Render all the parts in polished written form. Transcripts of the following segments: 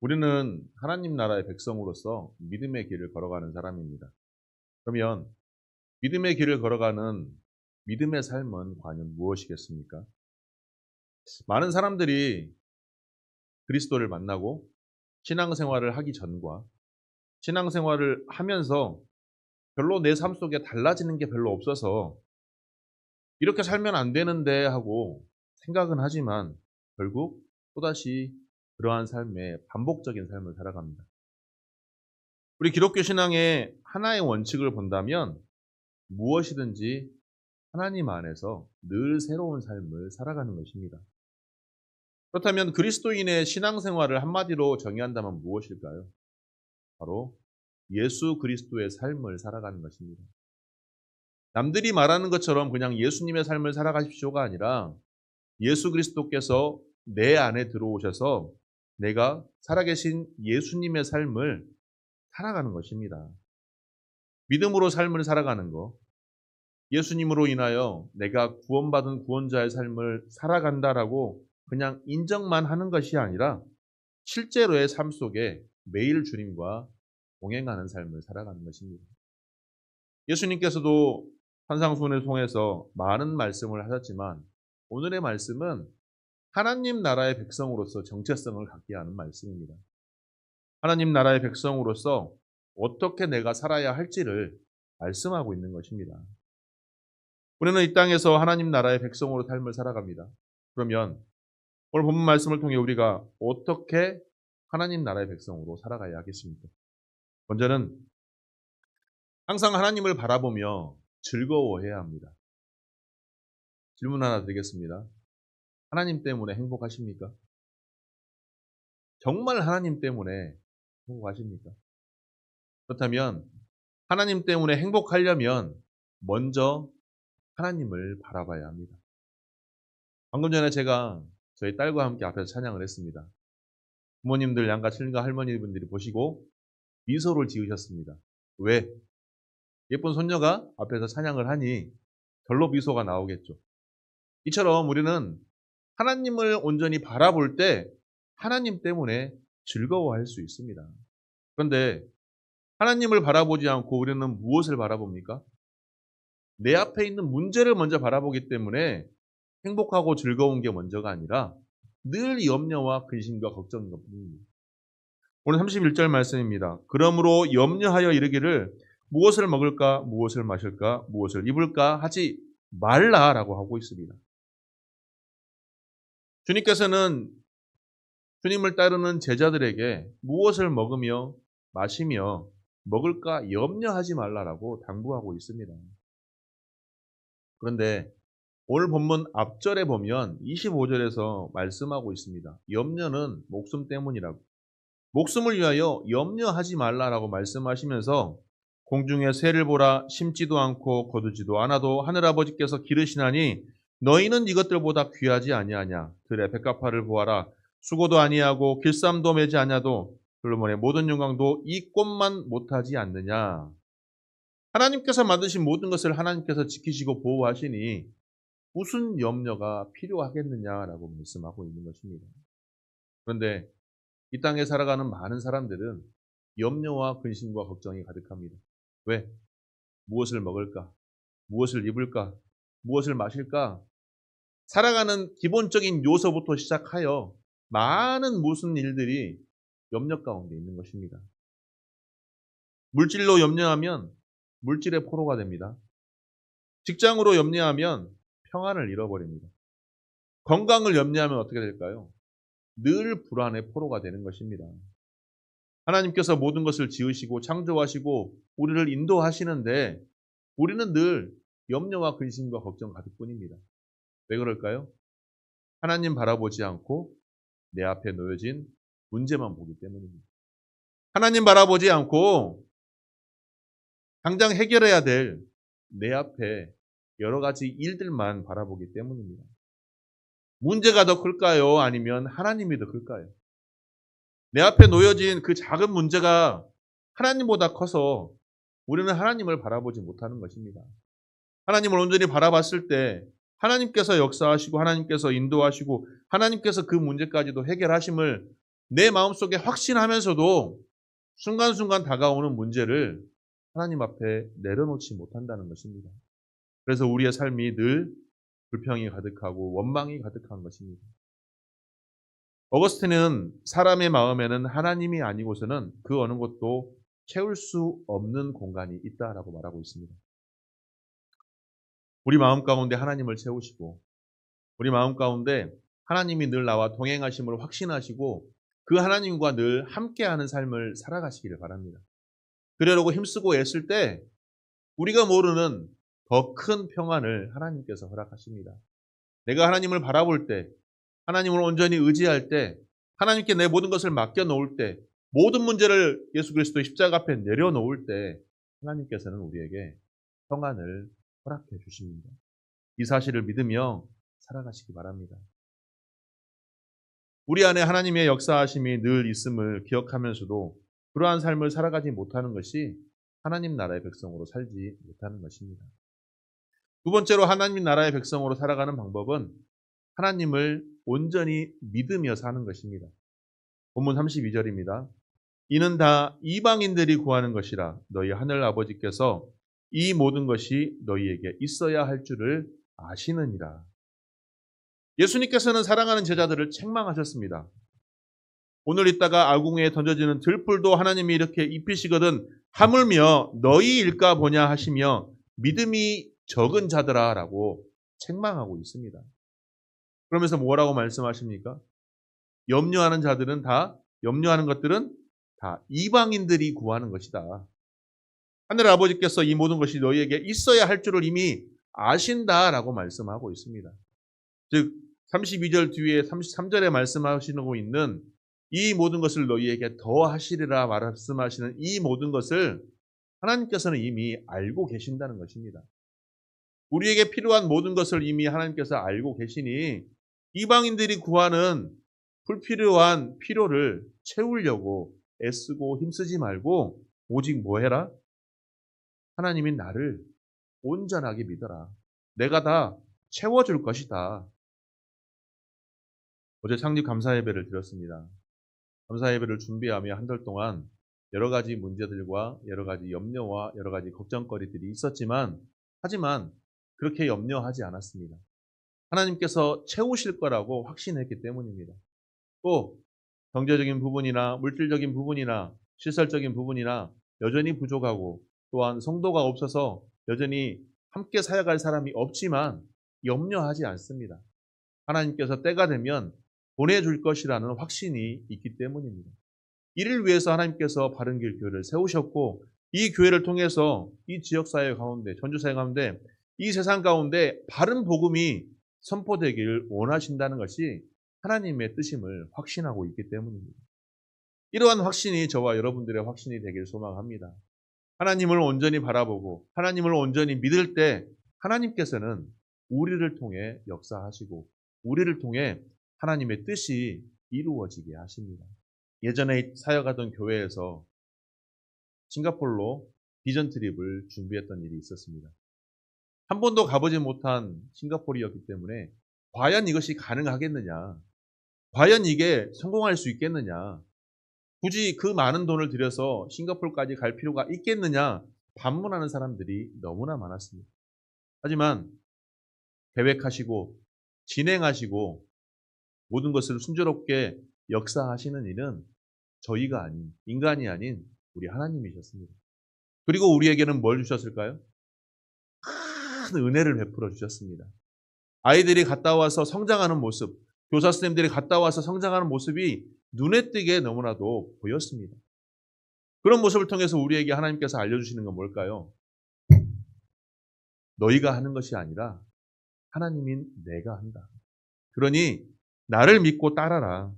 우리는 하나님 나라의 백성으로서 믿음의 길을 걸어가는 사람입니다. 그러면 믿음의 길을 걸어가는 믿음의 삶은 과연 무엇이겠습니까? 많은 사람들이 그리스도를 만나고 신앙생활을 하기 전과 신앙생활을 하면서 별로 내 삶 속에 달라지는 게 별로 없어서 이렇게 살면 안 되는데 하고 생각은 하지만 결국 또다시 그러한 삶에 반복적인 삶을 살아갑니다. 우리 기독교 신앙의 하나의 원칙을 본다면 무엇이든지 하나님 안에서 늘 새로운 삶을 살아가는 것입니다. 그렇다면 그리스도인의 신앙생활을 한마디로 정의한다면 무엇일까요? 바로 예수 그리스도의 삶을 살아가는 것입니다. 남들이 말하는 것처럼 그냥 예수님의 삶을 살아가십시오가 아니라 예수 그리스도께서 내 안에 들어오셔서 내가 살아계신 예수님의 삶을 살아가는 것입니다. 믿음으로 삶을 살아가는 것, 예수님으로 인하여 내가 구원받은 구원자의 삶을 살아간다라고 그냥 인정만 하는 것이 아니라 실제로의 삶 속에 매일 주님과 동행하는 삶을 살아가는 것입니다. 예수님께서도 산상수훈을 통해서 많은 말씀을 하셨지만 오늘의 말씀은 하나님 나라의 백성으로서 정체성을 갖게 하는 말씀입니다. 하나님 나라의 백성으로서 어떻게 내가 살아야 할지를 말씀하고 있는 것입니다. 우리는 이 땅에서 하나님 나라의 백성으로 삶을 살아갑니다. 그러면 오늘 본문 말씀을 통해 우리가 어떻게 하나님 나라의 백성으로 살아가야 하겠습니까? 먼저는 항상 하나님을 바라보며 즐거워해야 합니다. 질문 하나 드리겠습니다. 하나님 때문에 행복하십니까? 정말 하나님 때문에 행복하십니까? 그렇다면 하나님 때문에 행복하려면 먼저 하나님을 바라봐야 합니다. 방금 전에 제가 저희 딸과 함께 앞에서 찬양을 했습니다. 부모님들 양가 친가 할머니분들이 보시고 미소를 지으셨습니다. 왜? 예쁜 손녀가 앞에서 찬양을 하니 절로 미소가 나오겠죠. 이처럼 우리는 하나님을 온전히 바라볼 때 하나님 때문에 즐거워할 수 있습니다. 그런데 하나님을 바라보지 않고 우리는 무엇을 바라봅니까? 내 앞에 있는 문제를 먼저 바라보기 때문에 행복하고 즐거운 게 먼저가 아니라 늘 염려와 근심과 걱정인 것뿐입니다. 오늘 31절 말씀입니다. 그러므로 염려하여 이르기를 무엇을 먹을까, 무엇을 마실까, 무엇을 입을까 하지 말라라고 하고 있습니다. 주님께서는 주님을 따르는 제자들에게 무엇을 먹으며 마시며 먹을까 염려하지 말라라고 당부하고 있습니다. 그런데 오늘 본문 앞절에 보면 25절에서 말씀하고 있습니다. 염려는 목숨 때문이라고. 목숨을 위하여 염려하지 말라라고 말씀하시면서 공중의 새를 보라 심지도 않고 거두지도 않아도 하늘아버지께서 기르시나니 너희는 이것들보다 귀하지 아니하냐. 들의 백합화를 보아라. 수고도 아니하고 길쌈도 매지 아니하도 솔로몬의 모든 영광도 이 꽃만 못하지 않느냐. 하나님께서 만드신 모든 것을 하나님께서 지키시고 보호하시니 무슨 염려가 필요하겠느냐라고 말씀하고 있는 것입니다. 그런데 이 땅에 살아가는 많은 사람들은 염려와 근심과 걱정이 가득합니다. 왜? 무엇을 먹을까? 무엇을 입을까? 무엇을 마실까? 살아가는 기본적인 요소부터 시작하여 많은 무슨 일들이 염려 가운데 있는 것입니다. 물질로 염려하면 물질의 포로가 됩니다. 직장으로 염려하면 평안을 잃어버립니다. 건강을 염려하면 어떻게 될까요? 늘 불안의 포로가 되는 것입니다. 하나님께서 모든 것을 지으시고 창조하시고 우리를 인도하시는데 우리는 늘 염려와 근심과 걱정 가득뿐입니다. 왜 그럴까요? 하나님 바라보지 않고 내 앞에 놓여진 문제만 보기 때문입니다. 하나님 바라보지 않고 당장 해결해야 될 내 앞에 여러 가지 일들만 바라보기 때문입니다. 문제가 더 클까요? 아니면 하나님이 더 클까요? 내 앞에 놓여진 그 작은 문제가 하나님보다 커서 우리는 하나님을 바라보지 못하는 것입니다. 하나님을 온전히 바라봤을 때 하나님께서 역사하시고 하나님께서 인도하시고 하나님께서 그 문제까지도 해결하심을 내 마음속에 확신하면서도 순간순간 다가오는 문제를 하나님 앞에 내려놓지 못한다는 것입니다. 그래서 우리의 삶이 늘 불평이 가득하고 원망이 가득한 것입니다. 어거스틴은 사람의 마음에는 하나님이 아니고서는 그 어느 것도 채울 수 없는 공간이 있다라고 말하고 있습니다. 우리 마음 가운데 하나님을 채우시고 우리 마음 가운데 하나님이 늘 나와 동행하심을 확신하시고 그 하나님과 늘 함께하는 삶을 살아가시기를 바랍니다. 그러려고 힘쓰고 애쓸 때 우리가 모르는 더 큰 평안을 하나님께서 허락하십니다. 내가 하나님을 바라볼 때, 하나님을 온전히 의지할 때, 하나님께 내 모든 것을 맡겨놓을 때, 모든 문제를 예수 그리스도의 십자가 앞에 내려놓을 때 하나님께서는 우리에게 평안을 허락해 주십니다. 이 사실을 믿으며 살아가시기 바랍니다. 우리 안에 하나님의 역사하심이 늘 있음을 기억하면서도 그러한 삶을 살아가지 못하는 것이 하나님 나라의 백성으로 살지 못하는 것입니다. 두 번째로 하나님 나라의 백성으로 살아가는 방법은 하나님을 온전히 믿으며 사는 것입니다. 본문 32절입니다. 이는 다 이방인들이 구하는 것이라 너희 하늘 아버지께서 이 모든 것이 너희에게 있어야 할 줄을 아시느니라. 예수님께서는 사랑하는 제자들을 책망하셨습니다. 오늘 있다가 아궁이에 던져지는 들풀도 하나님이 이렇게 입히시거든 하물며 너희일까 보냐 하시며 믿음이 적은 자들아 라고 책망하고 있습니다. 그러면서 뭐라고 말씀하십니까? 염려하는 것들은 다 이방인들이 구하는 것이다. 하늘 아버지께서 이 모든 것이 너희에게 있어야 할 줄을 이미 아신다라고 말씀하고 있습니다. 즉 32절 뒤에 33절에 말씀하시고 있는 이 모든 것을 너희에게 더하시리라 말씀하시는 이 모든 것을 하나님께서는 이미 알고 계신다는 것입니다. 우리에게 필요한 모든 것을 이미 하나님께서 알고 계시니 이방인들이 구하는 불필요한 필요를 채우려고 애쓰고 힘쓰지 말고 오직 뭐 해라? 하나님이 나를 온전하게 믿어라. 내가 다 채워줄 것이다. 어제 창립 감사 예배를 드렸습니다. 감사 예배를 준비하며 한 달 동안 여러 가지 문제들과 여러 가지 염려와 여러 가지 걱정거리들이 있었지만 하지만 그렇게 염려하지 않았습니다. 하나님께서 채우실 거라고 확신했기 때문입니다. 또 경제적인 부분이나 물질적인 부분이나 시설적인 부분이나 여전히 부족하고 또한 성도가 없어서 여전히 함께 살아갈 사람이 없지만 염려하지 않습니다. 하나님께서 때가 되면 보내줄 것이라는 확신이 있기 때문입니다. 이를 위해서 하나님께서 바른길 교회를 세우셨고 이 교회를 통해서 이 지역사회 가운데 전주사회 가운데 이 세상 가운데 바른 복음이 선포되기를 원하신다는 것이 하나님의 뜻임을 확신하고 있기 때문입니다. 이러한 확신이 저와 여러분들의 확신이 되길 소망합니다. 하나님을 온전히 바라보고 하나님을 온전히 믿을 때 하나님께서는 우리를 통해 역사하시고 우리를 통해 하나님의 뜻이 이루어지게 하십니다. 예전에 사역하던 교회에서 싱가포르로 비전 트립을 준비했던 일이 있었습니다. 한 번도 가보지 못한 싱가포르였기 때문에 과연 이것이 가능하겠느냐, 과연 이게 성공할 수 있겠느냐, 굳이 그 많은 돈을 들여서 싱가포르까지 갈 필요가 있겠느냐 반문하는 사람들이 너무나 많았습니다. 하지만 계획하시고 진행하시고 모든 것을 순조롭게 역사하시는 이는 저희가 아닌, 인간이 아닌 우리 하나님이셨습니다. 그리고 우리에게는 뭘 주셨을까요? 큰 은혜를 베풀어 주셨습니다. 아이들이 갔다 와서 성장하는 모습, 교사 선생님들이 갔다 와서 성장하는 모습이 눈에 띄게 너무나도 보였습니다. 그런 모습을 통해서 우리에게 하나님께서 알려주시는 건 뭘까요? 너희가 하는 것이 아니라 하나님인 내가 한다. 그러니 나를 믿고 따라라.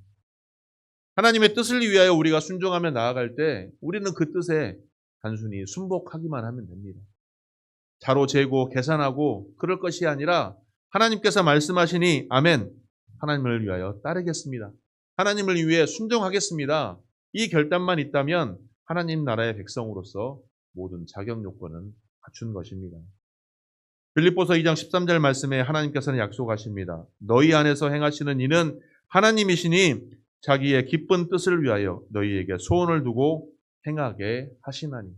하나님의 뜻을 위하여 우리가 순종하며 나아갈 때 우리는 그 뜻에 단순히 순복하기만 하면 됩니다. 자로 재고 계산하고 그럴 것이 아니라 하나님께서 말씀하시니 아멘, 하나님을 위하여 따르겠습니다. 하나님을 위해 순종하겠습니다. 이 결단만 있다면 하나님 나라의 백성으로서 모든 자격 요건은 갖춘 것입니다. 빌립보서 2장 13절 말씀에 하나님께서는 약속하십니다. 너희 안에서 행하시는 이는 하나님이시니 자기의 기쁜 뜻을 위하여 너희에게 소원을 두고 행하게 하시나니.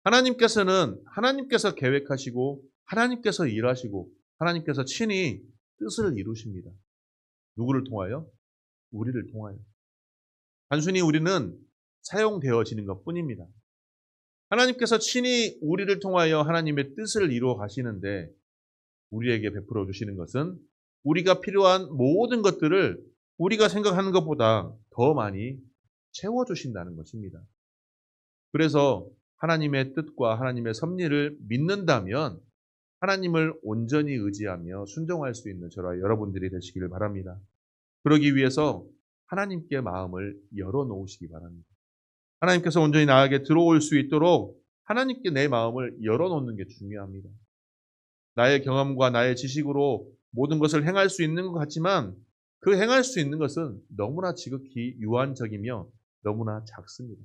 하나님께서 계획하시고 하나님께서 일하시고 하나님께서 친히 뜻을 이루십니다. 누구를 통하여? 우리를 통하여. 단순히 우리는 사용되어지는 것뿐입니다. 하나님께서 친히 우리를 통하여 하나님의 뜻을 이루어 가시는데 우리에게 베풀어 주시는 것은 우리가 필요한 모든 것들을 우리가 생각하는 것보다 더 많이 채워주신다는 것입니다. 그래서 하나님의 뜻과 하나님의 섭리를 믿는다면 하나님을 온전히 의지하며 순종할 수 있는 저와 여러분들이 되시기를 바랍니다. 그러기 위해서 하나님께 마음을 열어놓으시기 바랍니다. 하나님께서 온전히 나에게 들어올 수 있도록 하나님께 내 마음을 열어놓는 게 중요합니다. 나의 경험과 나의 지식으로 모든 것을 행할 수 있는 것 같지만 그 행할 수 있는 것은 너무나 지극히 유한적이며 너무나 작습니다.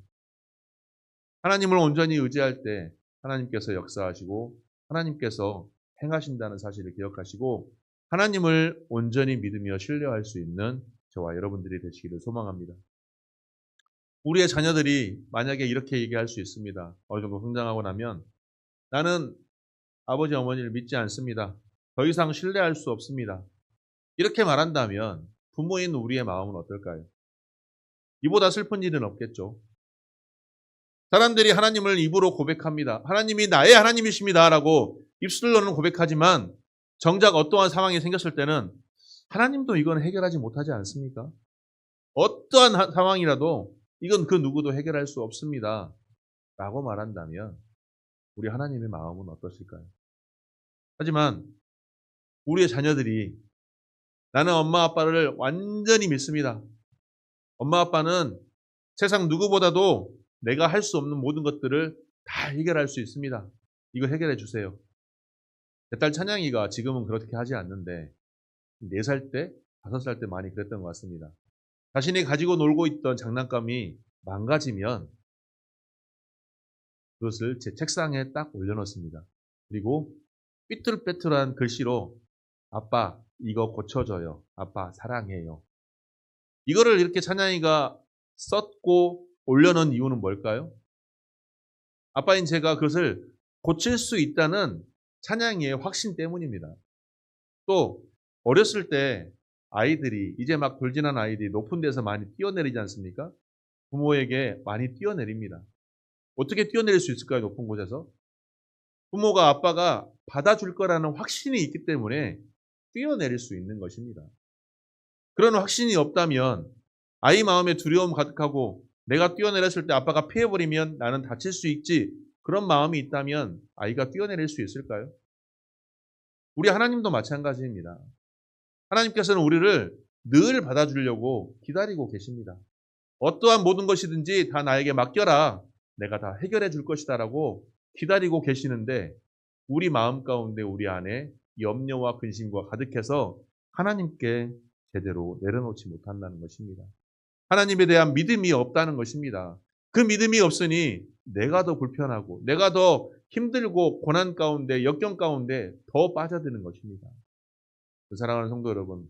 하나님을 온전히 의지할 때 하나님께서 역사하시고 하나님께서 행하신다는 사실을 기억하시고 하나님을 온전히 믿으며 신뢰할 수 있는 저와 여러분들이 되시기를 소망합니다. 우리의 자녀들이 만약에 이렇게 얘기할 수 있습니다. 어느 정도 성장하고 나면 나는 아버지 어머니를 믿지 않습니다. 더 이상 신뢰할 수 없습니다. 이렇게 말한다면 부모인 우리의 마음은 어떨까요? 이보다 슬픈 일은 없겠죠. 사람들이 하나님을 입으로 고백합니다. 하나님이 나의 하나님이십니다. 라고 입술로는 고백하지만 정작 어떠한 상황이 생겼을 때는 하나님도 이건 해결하지 못하지 않습니까? 어떠한 상황이라도 이건 그 누구도 해결할 수 없습니다. 라고 말한다면 우리 하나님의 마음은 어떠실까요? 하지만 우리의 자녀들이 나는 엄마 아빠를 완전히 믿습니다. 엄마 아빠는 세상 누구보다도 내가 할 수 없는 모든 것들을 다 해결할 수 있습니다. 이거 해결해 주세요. 내 딸 찬양이가 지금은 그렇게 하지 않는데 4살 때, 5살 때 많이 그랬던 것 같습니다. 자신이 가지고 놀고 있던 장난감이 망가지면 그것을 제 책상에 딱 올려놓습니다. 그리고 삐뚤빼뚤한 글씨로 아빠 이거 고쳐줘요. 아빠 사랑해요. 이거를 이렇게 찬양이가 썼고 올려놓은 이유는 뭘까요? 아빠인 제가 그것을 고칠 수 있다는 찬양이의 확신 때문입니다. 또 어렸을 때 아이들이 이제 막 돌진한 아이들이 높은 데서 많이 뛰어내리지 않습니까? 부모에게 많이 뛰어내립니다. 어떻게 뛰어내릴 수 있을까요? 높은 곳에서? 부모가 아빠가 받아줄 거라는 확신이 있기 때문에 뛰어내릴 수 있는 것입니다. 그런 확신이 없다면 아이 마음에 두려움 가득하고 내가 뛰어내렸을 때 아빠가 피해버리면 나는 다칠 수 있지 그런 마음이 있다면 아이가 뛰어내릴 수 있을까요? 우리 하나님도 마찬가지입니다. 하나님께서는 우리를 늘 받아주려고 기다리고 계십니다. 어떠한 모든 것이든지 다 나에게 맡겨라. 내가 다 해결해 줄 것이다 라고 기다리고 계시는데 우리 마음 가운데 우리 안에 염려와 근심과 가득해서 하나님께 제대로 내려놓지 못한다는 것입니다. 하나님에 대한 믿음이 없다는 것입니다. 그 믿음이 없으니 내가 더 불편하고 내가 더 힘들고 고난 가운데 역경 가운데 더 빠져드는 것입니다. 사랑하는 성도 여러분,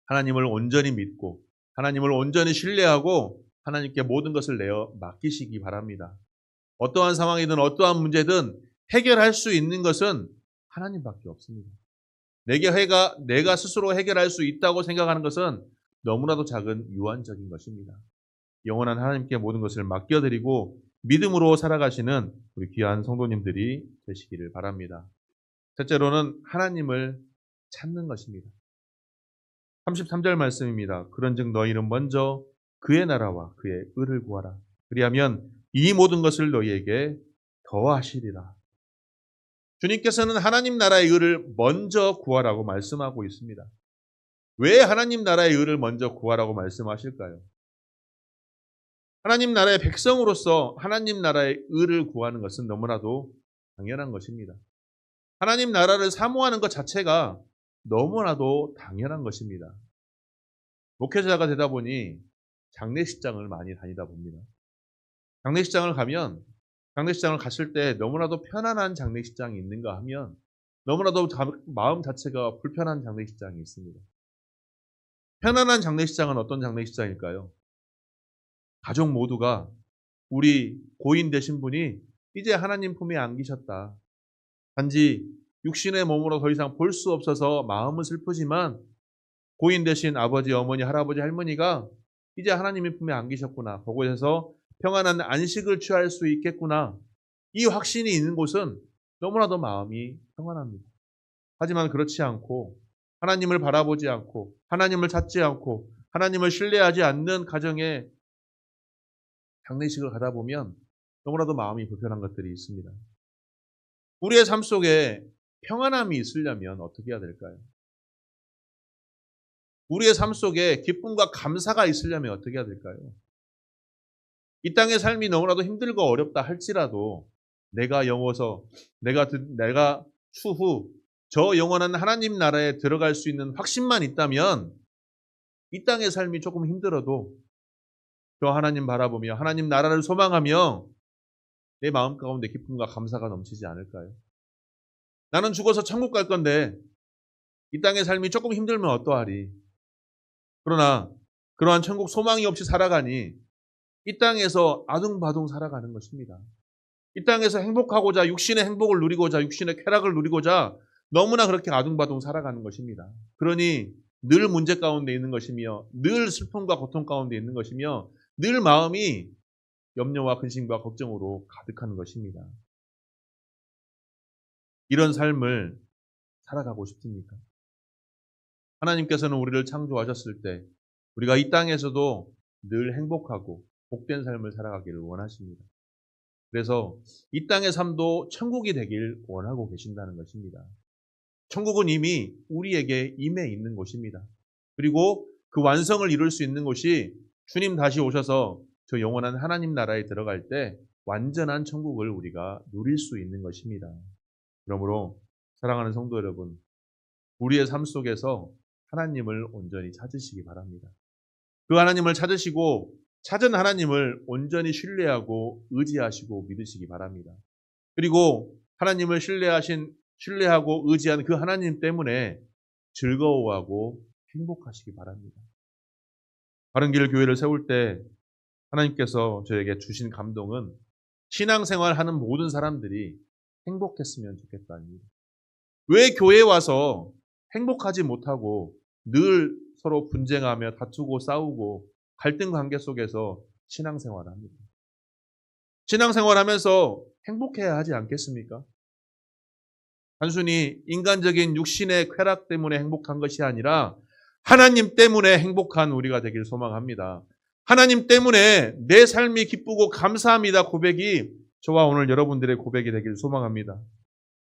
하나님을 온전히 믿고 하나님을 온전히 신뢰하고 하나님께 모든 것을 내어 맡기시기 바랍니다. 어떠한 상황이든 어떠한 문제든 해결할 수 있는 것은 하나님밖에 없습니다. 내가 스스로 해결할 수 있다고 생각하는 것은 너무나도 작은 유한적인 것입니다. 영원한 하나님께 모든 것을 맡겨드리고 믿음으로 살아가시는 우리 귀한 성도님들이 되시기를 바랍니다. 첫째로는 하나님을 찾는 것입니다. 33절 말씀입니다. 그런즉 너희는 먼저 그의 나라와 그의 의를 구하라. 그리하면 이 모든 것을 너희에게 더하시리라. 주님께서는 하나님 나라의 의를 먼저 구하라고 말씀하고 있습니다. 왜 하나님 나라의 의를 먼저 구하라고 말씀하실까요? 하나님 나라의 백성으로서 하나님 나라의 의를 구하는 것은 너무나도 당연한 것입니다. 하나님 나라를 사모하는 것 자체가 너무나도 당연한 것입니다. 목회자가 되다 보니 장례식장을 많이 다니다 봅니다. 장례식장을 갔을 때 너무나도 편안한 장례식장이 있는가 하면 너무나도 마음 자체가 불편한 장례식장이 있습니다. 편안한 장례식장은 어떤 장례식장일까요? 가족 모두가 우리 고인 되신 분이 이제 하나님 품에 안기셨다. 단지 육신의 몸으로 더 이상 볼 수 없어서 마음은 슬프지만 고인 되신 아버지, 어머니, 할아버지, 할머니가 이제 하나님의 품에 안기셨구나. 그곳에서 평안한 안식을 취할 수 있겠구나. 이 확신이 있는 곳은 너무나도 마음이 평안합니다. 하지만 그렇지 않고 하나님을 바라보지 않고 하나님을 찾지 않고 하나님을 신뢰하지 않는 가정에 장례식을 가다 보면 너무나도 마음이 불편한 것들이 있습니다. 우리의 삶 속에 평안함이 있으려면 어떻게 해야 될까요? 우리의 삶 속에 기쁨과 감사가 있으려면 어떻게 해야 될까요? 이 땅의 삶이 너무나도 힘들고 어렵다 할지라도 내가 추후 저 영원한 하나님 나라에 들어갈 수 있는 확신만 있다면 이 땅의 삶이 조금 힘들어도 저 하나님 바라보며 하나님 나라를 소망하며 내 마음 가운데 기쁨과 감사가 넘치지 않을까요? 나는 죽어서 천국 갈 건데 이 땅의 삶이 조금 힘들면 어떠하리? 그러나 그러한 천국 소망이 없이 살아가니 이 땅에서 아둥바둥 살아가는 것입니다. 이 땅에서 행복하고자 육신의 행복을 누리고자 육신의 쾌락을 누리고자 너무나 그렇게 아둥바둥 살아가는 것입니다. 그러니 늘 문제 가운데 있는 것이며 늘 슬픔과 고통 가운데 있는 것이며 늘 마음이 염려와 근심과 걱정으로 가득한 것입니다. 이런 삶을 살아가고 싶습니까? 하나님께서는 우리를 창조하셨을 때 우리가 이 땅에서도 늘 행복하고 복된 삶을 살아가기를 원하십니다. 그래서 이 땅의 삶도 천국이 되길 원하고 계신다는 것입니다. 천국은 이미 우리에게 임해 있는 곳입니다. 그리고 그 완성을 이룰 수 있는 곳이 주님 다시 오셔서 저 영원한 하나님 나라에 들어갈 때 완전한 천국을 우리가 누릴 수 있는 것입니다. 그러므로 사랑하는 성도 여러분, 우리의 삶 속에서 하나님을 온전히 찾으시기 바랍니다. 그 하나님을 찾으시고 찾은 하나님을 온전히 신뢰하고 의지하시고 믿으시기 바랍니다. 그리고 하나님을 신뢰하고 의지한 그 하나님 때문에 즐거워하고 행복하시기 바랍니다. 바른길 교회를 세울 때 하나님께서 저에게 주신 감동은 신앙생활하는 모든 사람들이 행복했으면 좋겠다는 일. 왜 교회에 와서 행복하지 못하고 늘 서로 분쟁하며 다투고 싸우고 갈등 관계 속에서 신앙생활을 합니다. 신앙생활하면서 행복해야 하지 않겠습니까? 단순히 인간적인 육신의 쾌락 때문에 행복한 것이 아니라 하나님 때문에 행복한 우리가 되길 소망합니다. 하나님 때문에 내 삶이 기쁘고 감사합니다 고백이 저와 오늘 여러분들의 고백이 되길 소망합니다.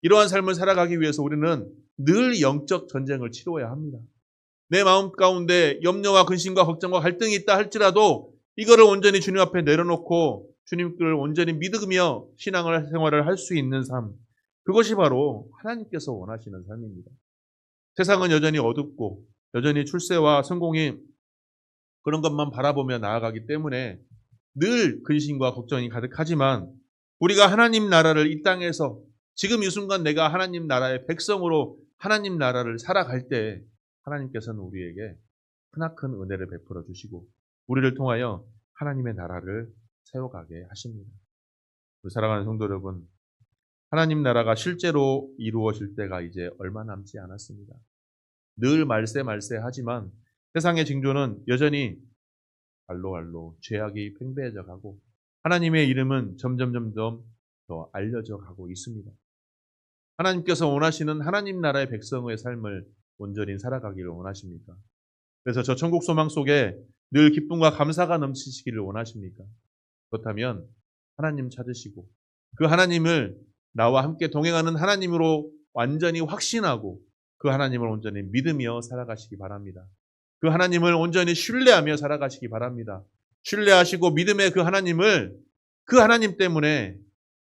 이러한 삶을 살아가기 위해서 우리는 늘 영적 전쟁을 치러야 합니다. 내 마음 가운데 염려와 근심과 걱정과 갈등이 있다 할지라도 이거를 온전히 주님 앞에 내려놓고 주님을 온전히 믿으며 신앙생활을 할 수 있는 삶, 그것이 바로 하나님께서 원하시는 삶입니다. 세상은 여전히 어둡고 여전히 출세와 성공이 그런 것만 바라보며 나아가기 때문에 늘 근심과 걱정이 가득하지만 우리가 하나님 나라를 이 땅에서 지금 이 순간 내가 하나님 나라의 백성으로 하나님 나라를 살아갈 때 하나님께서는 우리에게 크나큰 은혜를 베풀어 주시고 우리를 통하여 하나님의 나라를 세워가게 하십니다. 우리 사랑하는 성도 여러분, 하나님 나라가 실제로 이루어질 때가 이제 얼마 남지 않았습니다. 늘 말세하지만 세상의 징조는 여전히 알로 죄악이 팽배해져 가고 하나님의 이름은 점점 더 알려져 가고 있습니다. 하나님께서 원하시는 하나님 나라의 백성의 삶을 온전히 살아가기를 원하십니까? 그래서 저 천국 소망 속에 늘 기쁨과 감사가 넘치시기를 원하십니까? 그렇다면 하나님 찾으시고 그 하나님을 나와 함께 동행하는 하나님으로 완전히 확신하고 그 하나님을 온전히 믿으며 살아가시기 바랍니다. 그 하나님을 온전히 신뢰하며 살아가시기 바랍니다. 신뢰하시고 믿음의 그 하나님을 그 하나님 때문에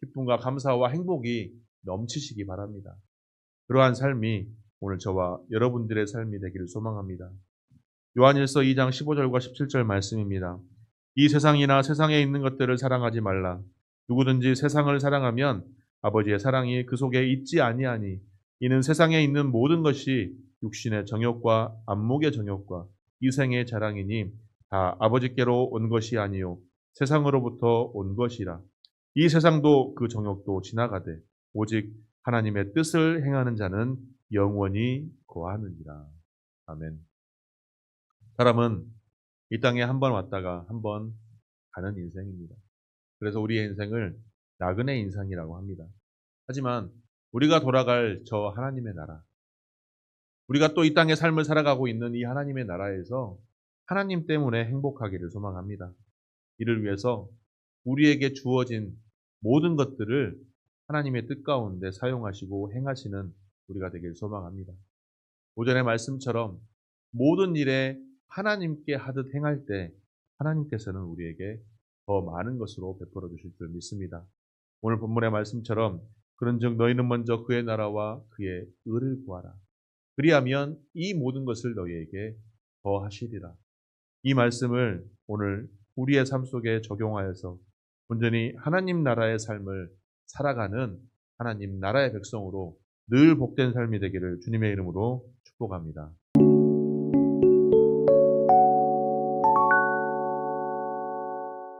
기쁨과 감사와 행복이 넘치시기 바랍니다. 그러한 삶이 오늘 저와 여러분들의 삶이 되기를 소망합니다. 요한일서 2장 15절과 17절 말씀입니다. 이 세상이나 세상에 있는 것들을 사랑하지 말라. 누구든지 세상을 사랑하면 아버지의 사랑이 그 속에 있지 아니하니 이는 세상에 있는 모든 것이 육신의 정욕과 안목의 정욕과 이 생의 자랑이니 다 아버지께로 온 것이 아니요 세상으로부터 온 것이라. 이 세상도 그 정욕도 지나가되 오직 하나님의 뜻을 행하는 자는 영원히 거하느니라. 아멘. 사람은 이 땅에 한 번 왔다가 한 번 가는 인생입니다. 그래서 우리의 인생을 나그네 인생이라고 합니다. 하지만 우리가 돌아갈 저 하나님의 나라, 우리가 또 이 땅의 삶을 살아가고 있는 이 하나님의 나라에서 하나님 때문에 행복하기를 소망합니다. 이를 위해서 우리에게 주어진 모든 것들을 하나님의 뜻 가운데 사용하시고 행하시는 우리가 되길 소망합니다. 오전의 말씀처럼 모든 일에 하나님께 하듯 행할 때 하나님께서는 우리에게 더 많은 것으로 베풀어 주실 줄 믿습니다. 오늘 본문의 말씀처럼 그런즉 너희는 먼저 그의 나라와 그의 의를 구하라. 그리하면 이 모든 것을 너희에게 더하시리라. 이 말씀을 오늘 우리의 삶 속에 적용하여서 온전히 하나님 나라의 삶을 살아가는 하나님 나라의 백성으로 늘 복된 삶이 되기를 주님의 이름으로 축복합니다.